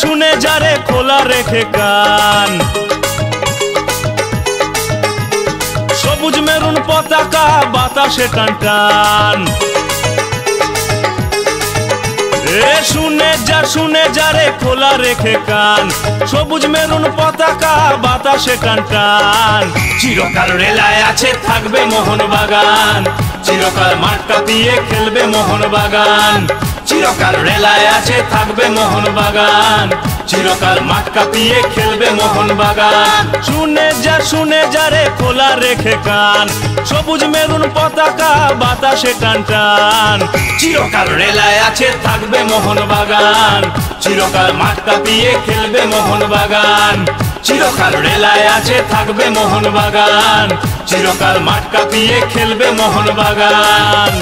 শুনে যারে খোলা রেখে কান। সবুজ মেরুন পতাকা বাতাসে টান টান। শুনে যারে খোলা রেখে কান। সবুজ মেরুন পতাকা বাতাসে টান টান। চিরকাল রেলায় আছে থাকবে মোহনবাগান, চিরকাল মাঠ কাঁপিয়ে খেলবে মোহনবাগান। চিরকাল রেলায় আছে থাকবে মোহনবাগান, চিরকাল মাঠ কাঁপিয়ে খেলবে মোহনবাগান। শুনে যারে খোলা রেখে কান। সবুজ মেরুন পতাকা বাতাসে টান টান। চিরকাল রেলায় আছে থাকবে মোহনবাগান, চিরকাল মাঠ কাঁপিয়ে খেলবে মোহনবাগান। চিরকাল রেলায় আছে থাকবে মোহনবাগান, চিরকাল মাঠ কাঁপিয়ে খেলবে মোহনবাগান।